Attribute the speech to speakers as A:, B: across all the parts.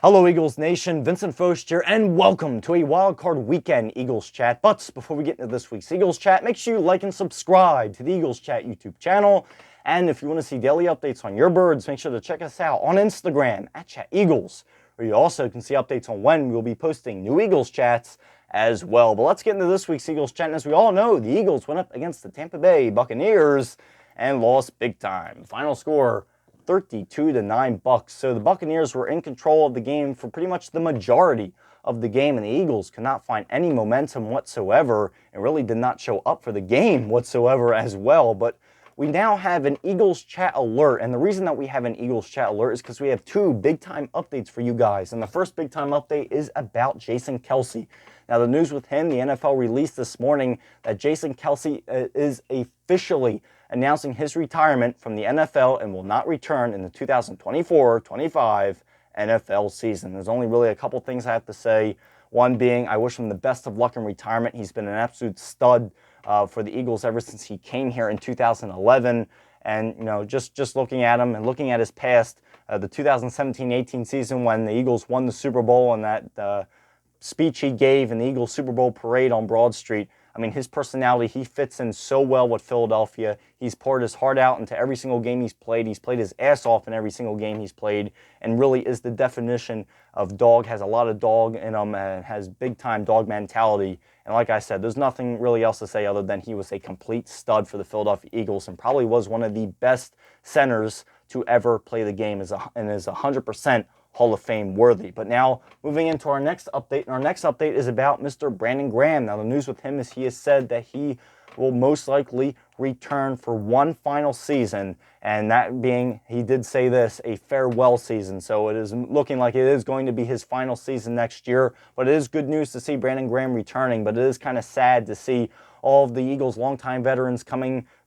A: Hello Eagles Nation, Vincent Focht here, and welcome to a Wildcard Weekend Eagles Chat. But before we get into this week's Eagles Chat, make sure you like and subscribe to the Eagles Chat YouTube channel. And if you want to see daily updates on your birds, make sure to check us out on Instagram at @ChatEagles, where you also can see updates on when we'll be posting new Eagles Chats as well. But let's get into this week's Eagles Chat. And as we all know, the Eagles went up against the Tampa Bay Buccaneers and lost big time. Final score, 32-9 Bucks. So the Buccaneers were in control of the game for pretty much the majority of the game, and the Eagles could not find any momentum whatsoever and really did not show up for the game whatsoever as well. But we now have an Eagles Chat alert, and the reason that we have an Eagles Chat alert is because we have two big-time updates for you guys. And the first big-time update is about Jason Kelce. Now, the news with him, the NFL released this morning that Jason Kelce is officially announcing his retirement from the NFL and will not return in the 2024-25 NFL season. There's only really a couple things I have to say. One being, I wish him the best of luck in retirement. He's been an absolute stud for the Eagles ever since he came here in 2011. And, just looking at him and looking at his past, the 2017-18 season when the Eagles won the Super Bowl and that speech he gave in the Eagles Super Bowl parade on Broad Street, I mean, his personality, he fits in so well with Philadelphia. He's poured his heart out into every single game he's played. He's played his ass off in every single game he's played, and really is the definition of dog, has a lot of dog in him, and has big-time dog mentality. And like I said, there's nothing really else to say other than he was a complete stud for the Philadelphia Eagles and probably was one of the best centers to ever play the game and is 100% Hall of Fame worthy. But now, moving into our next update, and our next update is about Mr. Brandon Graham. Now, the news with him is he has said that he will most likely return for one final season, and that being, he did say this, a farewell season. So it is looking like it is going to be his final season next year, but it is good news to see Brandon Graham returning, but it is kind of sad to see all of the Eagles' longtime veterans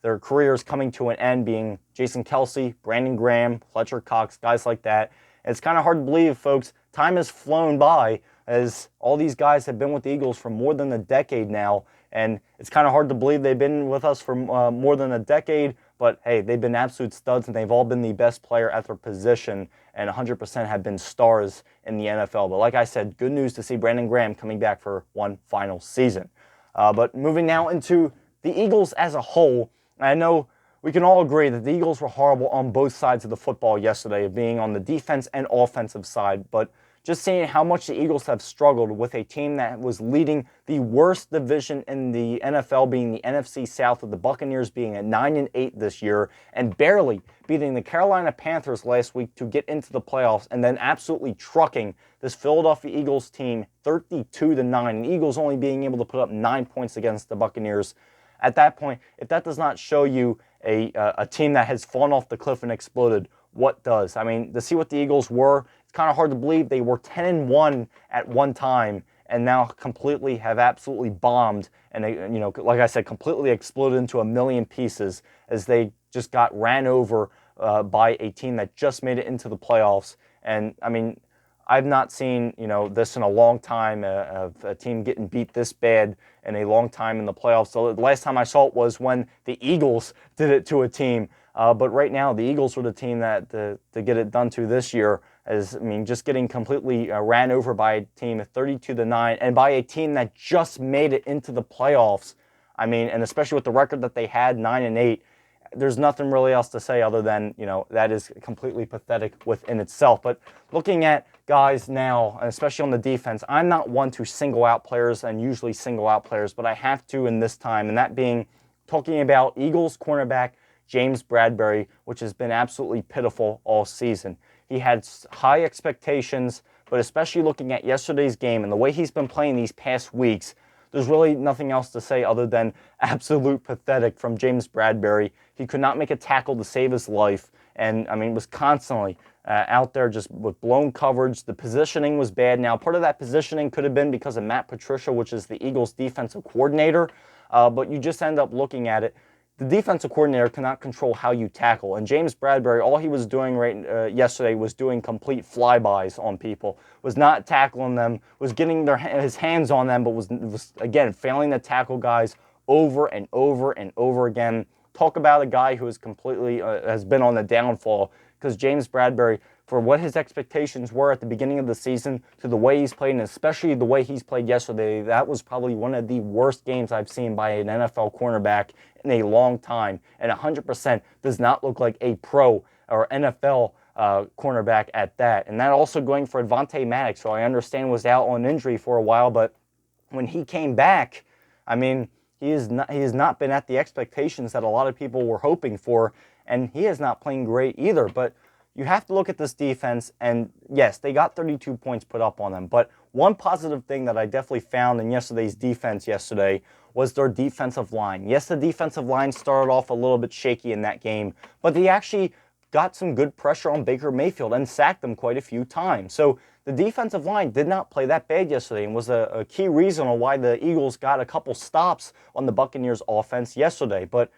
A: their careers coming to an end, being Jason Kelce, Brandon Graham, Fletcher Cox, guys like that. It's kind of hard to believe, folks. Time has flown by as all these guys have been with the Eagles for more than a decade now, and it's kind of hard to believe they've been with us for more than a decade, but hey, they've been absolute studs, and they've all been the best player at their position, and 100% have been stars in the NFL. But like I said, good news to see Brandon Graham coming back for one final season. But moving now into the Eagles as a whole, I know we can all agree that the Eagles were horrible on both sides of the football yesterday, being on the defense and offensive side. But just seeing how much the Eagles have struggled with a team that was leading the worst division in the NFL, being the NFC South, with the Buccaneers being at 9-8 this year, and barely beating the Carolina Panthers last week to get into the playoffs, and then absolutely trucking this Philadelphia Eagles team 32-9. And the Eagles only being able to put up 9 points against the Buccaneers. At that point, if that does not show you a team that has fallen off the cliff and exploded, what does? I mean, to see what the Eagles were, it's kind of hard to believe they were 10-1 at one time and now completely have absolutely bombed and they, like I said, completely exploded into a million pieces as they just got ran over by a team that just made it into the playoffs. And I mean, I've not seen, this in a long time, of a team getting beat this bad in a long time in the playoffs. So the last time I saw it was when the Eagles did it to a team. But right now, the Eagles were the team that to get it done to this year. Just getting completely ran over by a team at 32-9 and by a team that just made it into the playoffs. And especially with the record that they had, 9-8. There's nothing really else to say other than, that is completely pathetic within itself. But looking at guys now, especially on the defense, I'm not one to single out players and usually single out players, but I have to in this time, and that being talking about Eagles cornerback James Bradberry, which has been absolutely pitiful all season. He had high expectations, but especially looking at yesterday's game and the way he's been playing these past weeks, there's really nothing else to say other than absolute pathetic from James Bradberry. He could not make a tackle to save his life and, was constantly out there just with blown coverage. The positioning was bad. Now, part of that positioning could have been because of Matt Patricia, which is the Eagles' defensive coordinator, but you just end up looking at it. The defensive coordinator cannot control how you tackle. And James Bradberry, all he was doing yesterday was doing complete flybys on people, was not tackling them, was getting his hands on them, but was again, failing to tackle guys over and over and over again. Talk about a guy who is completely has been on the downfall because James Bradberry for what his expectations were at the beginning of the season to the way he's played, and especially the way he's played yesterday, that was probably one of the worst games I've seen by an NFL cornerback in a long time, and 100% does not look like a pro or NFL cornerback at that. And that also going for Avonte Maddox, who I understand was out on injury for a while, but when he came back, I mean, he has not been at the expectations that a lot of people were hoping for, and he is not playing great either. But you have to look at this defense, and yes, they got 32 points put up on them. But one positive thing that I definitely found in yesterday's defense was their defensive line. Yes, the defensive line started off a little bit shaky in that game, but they actually got some good pressure on Baker Mayfield and sacked them quite a few times. So the defensive line did not play that bad yesterday and was a key reason on why the Eagles got a couple stops on the Buccaneers offense yesterday. But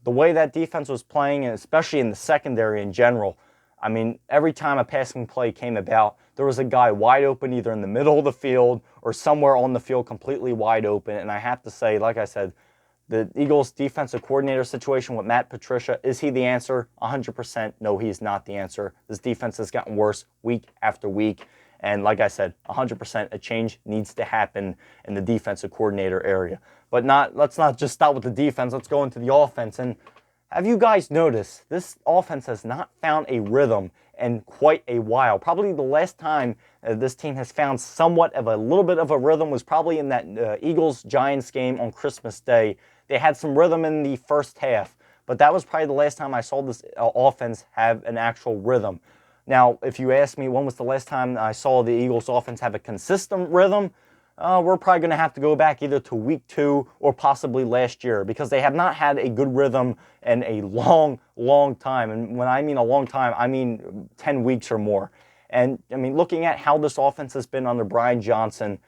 A: the way that defense was playing, and especially in the secondary in general, I mean, every time a passing play came about, there was a guy wide open either in the middle of the field or somewhere on the field completely wide open. And I have to say, like I said, the Eagles defensive coordinator situation with Matt Patricia, is he the answer? 100%. No, he is not the answer. This defense has gotten worse week after week. And like I said, 100% a change needs to happen in the defensive coordinator area. But let's not just start with the defense. Let's go into the offense. And have you guys noticed this offense has not found a rhythm in quite a while? Probably the last time this team has found somewhat of a little bit of a rhythm was probably in that Eagles-Giants game on Christmas Day. They had some rhythm in the first half, but that was probably the last time I saw this offense have an actual rhythm. Now, if you ask me when was the last time I saw the Eagles offense have a consistent rhythm, we're probably going to have to go back either to week 2 or possibly last year, because they have not had a good rhythm in a long, long time. And when I mean a long time, I mean 10 weeks or more. And I mean, looking at how this offense has been under Brian Johnson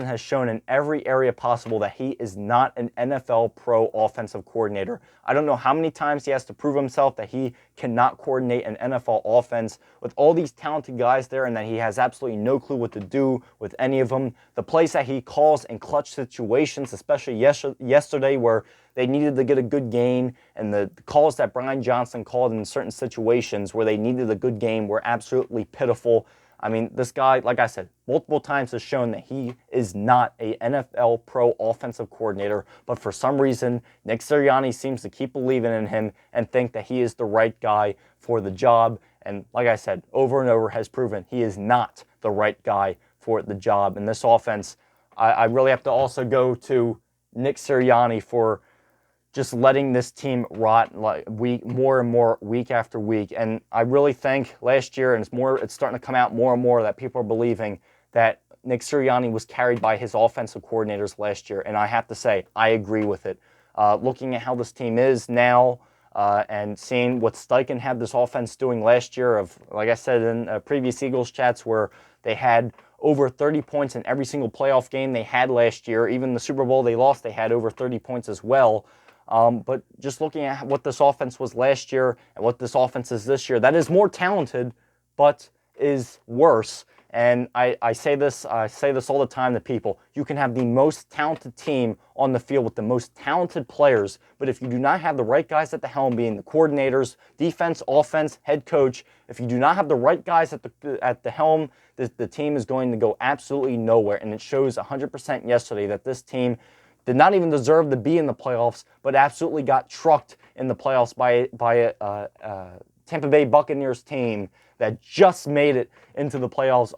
A: has shown in every area possible that he is not an NFL pro offensive coordinator. I don't know how many times he has to prove himself that he cannot coordinate an NFL offense with all these talented guys there, and that he has absolutely no clue what to do with any of them. The plays that he calls in clutch situations, especially yesterday where they needed to get a good gain, and the calls that Brian Johnson called in certain situations where they needed a good game were absolutely pitiful. I mean, this guy, like I said, multiple times has shown that he is not a NFL pro offensive coordinator, but for some reason, Nick Sirianni seems to keep believing in him and think that he is the right guy for the job. And like I said, over and over has proven he is not the right guy for the job. And this offense, I really have to also go to Nick Sirianni for just letting this team rot more and more week after week. And I really think last year, and it's starting to come out more and more that people are believing that Nick Sirianni was carried by his offensive coordinators last year. And I have to say, I agree with it. Looking at how this team is now and seeing what Steichen had this offense doing last year, like I said in previous Eagles chats, where they had over 30 points in every single playoff game they had last year. Even the Super Bowl they lost, they had over 30 points as well. But just looking at what this offense was last year and what this offense is this year, that is more talented, but is worse. And I say this all the time to people. You can have the most talented team on the field with the most talented players, but if you do not have the right guys at the helm, being the coordinators, defense, offense, head coach, if you do not have the right guys at the helm, the team is going to go absolutely nowhere. And it shows 100% yesterday that this team did not even deserve to be in the playoffs, but absolutely got trucked in the playoffs by a Tampa Bay Buccaneers team that just made it into the playoffs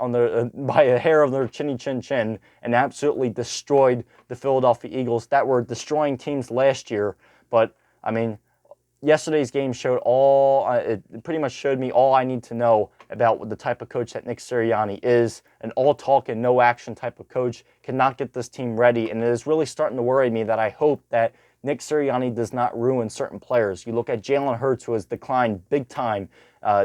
A: by a hair of their chinny chin chin, and absolutely destroyed the Philadelphia Eagles that were destroying teams last year. But I mean, yesterday's game showed it pretty much showed me all I need to know about the type of coach that Nick Sirianni is. An all talk and no action type of coach cannot get this team ready, and it is really starting to worry me that I hope that Nick Sirianni does not ruin certain players. You look at Jalen Hurts, who has declined big time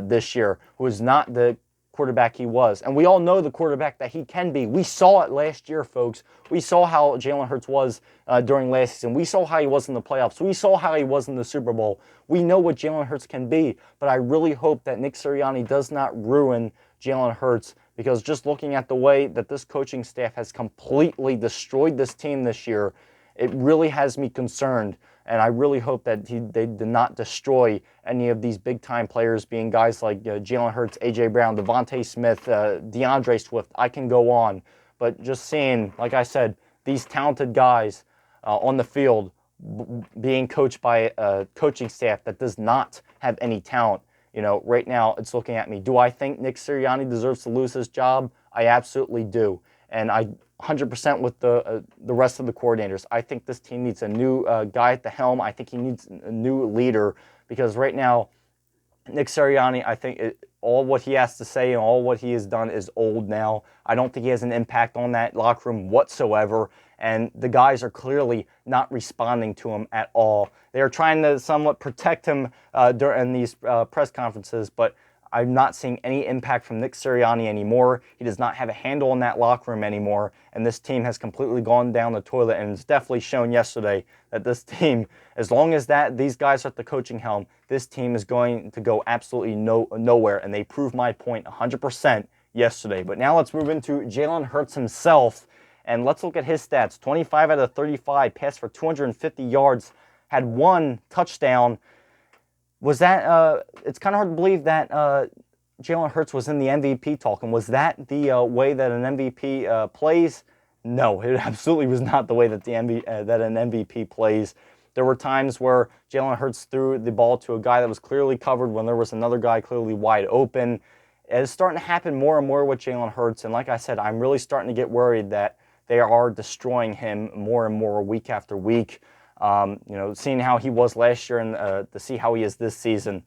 A: this year, who is not the quarterback he was. And we all know the quarterback that he can be. We saw it last year, folks. We saw how Jalen Hurts was during last season. We saw how he was in the playoffs. We saw how he was in the Super Bowl. We know what Jalen Hurts can be, but I really hope that Nick Sirianni does not ruin Jalen Hurts, because just looking at the way that this coaching staff has completely destroyed this team this year, it really has me concerned. And I really hope that they did not destroy any of these big-time players, being guys like Jalen Hurts, A.J. Brown, Devontae Smith, DeAndre Swift. I can go on. But just seeing, like I said, these talented guys on the field being coached by a coaching staff that does not have any talent. Right now it's looking at me. Do I think Nick Sirianni deserves to lose his job? I absolutely do. And I 100% with the rest of the coordinators. I think this team needs a new guy at the helm. I think he needs a new leader, because right now, Nick Sirianni, I think all what he has to say and all what he has done is old now. I don't think he has an impact on that locker room whatsoever, and the guys are clearly not responding to him at all. They are trying to somewhat protect him during these press conferences, but I'm not seeing any impact from Nick Sirianni anymore. He does not have a handle on that locker room anymore, and this team has completely gone down the toilet, and it's definitely shown yesterday that this team, as long as these guys are at the coaching helm, this team is going to go absolutely nowhere, and they proved my point 100% yesterday. But now let's move into Jalen Hurts himself, and let's look at his stats. 25 out of 35, passed for 250 yards, had 1 touchdown. Was that, it's kind of hard to believe that Jalen Hurts was in the MVP talk, and was that the way that an MVP plays? No, it absolutely was not the way that that an MVP plays. There were times where Jalen Hurts threw the ball to a guy that was clearly covered when there was another guy clearly wide open. It's starting to happen more and more with Jalen Hurts, and like I said, I'm really starting to get worried that they are destroying him more and more week after week. Seeing how he was last year and to see how he is this season,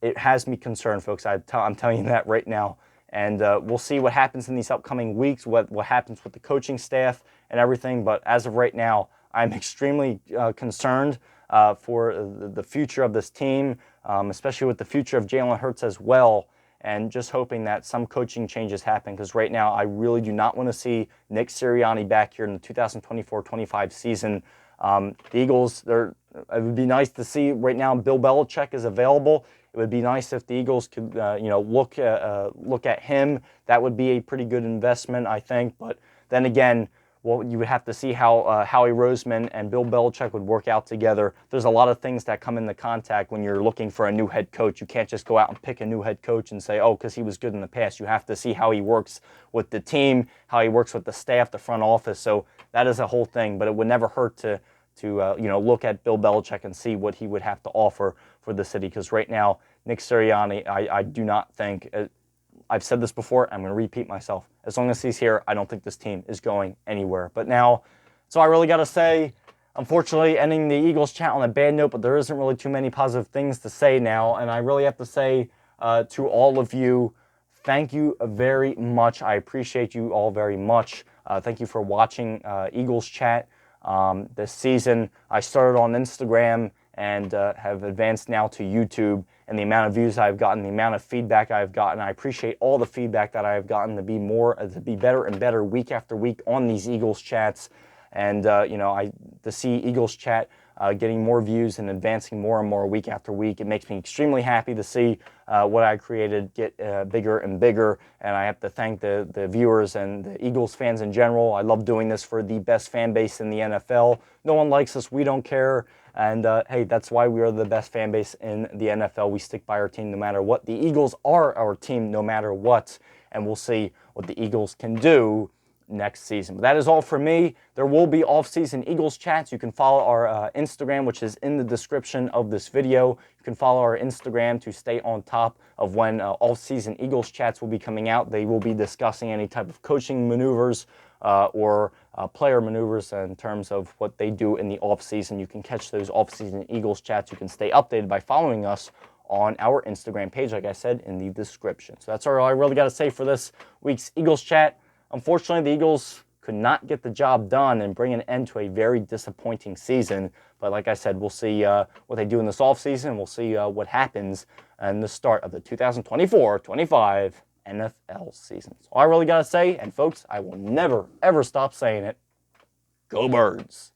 A: it has me concerned, folks. I'm telling you that right now. And we'll see what happens in these upcoming weeks, what happens with the coaching staff and everything. But as of right now, I'm extremely concerned for the future of this team, especially with the future of Jalen Hurts as well. And just hoping that some coaching changes happen, because right now I really do not want to see Nick Sirianni back here in the 2024-25 season. The Eagles, it would be nice to see right now Bill Belichick is available. It would be nice if the Eagles could, look at him. That would be a pretty good investment, I think. But then again, you would have to see how Howie Roseman and Bill Belichick would work out together. There's a lot of things that come into contact when you're looking for a new head coach. You can't just go out and pick a new head coach and say, oh, because he was good in the past. You have to see how he works with the team, how he works with the staff, the front office. So that is a whole thing. But it would never hurt to look at Bill Belichick and see what he would have to offer for the city. Because right now, Nick Sirianni, I do not think. I've said this before, I'm going to repeat myself. As long as he's here, I don't think this team is going anywhere. But now, so I really got to say, unfortunately, ending the Eagles chat on a bad note, but there isn't really too many positive things to say now. And I really have to say to all of you, thank you very much. I appreciate you all very much. Thank you for watching Eagles chat this season. I started on Instagram and have advanced now to YouTube, and the amount of views I've gotten, the amount of feedback I've gotten, I appreciate all the feedback that I've gotten to be better and better week after week on these Eagles chats, and to see Eagles chat getting more views and advancing more and more week after week, it makes me extremely happy to see what I created get bigger and bigger, and I have to thank the viewers and the Eagles fans in general. I love doing this for the best fan base in the NFL. No one likes us, we don't care. And hey, that's why we are the best fan base in the NFL. We stick by our team no matter what. The Eagles are our team no matter what. And we'll see what the Eagles can do next season. But that is all for me. There will be off-season Eagles chats. You can follow our Instagram, which is in the description of this video. You can follow our Instagram to stay on top of when off-season Eagles chats will be coming out. They will be discussing any type of coaching maneuvers or player maneuvers in terms of what they do in the off-season. You can catch those off-season Eagles chats. You can stay updated by following us on our Instagram page, like I said, in the description. So that's all I really got to say for this week's Eagles chat. Unfortunately, the Eagles could not get the job done and bring an end to a very disappointing season. But like I said, we'll see what they do in this offseason. We'll see what happens in the start of the 2024-25 NFL season. So all I really got to say, and folks, I will never, ever stop saying it, go Birds.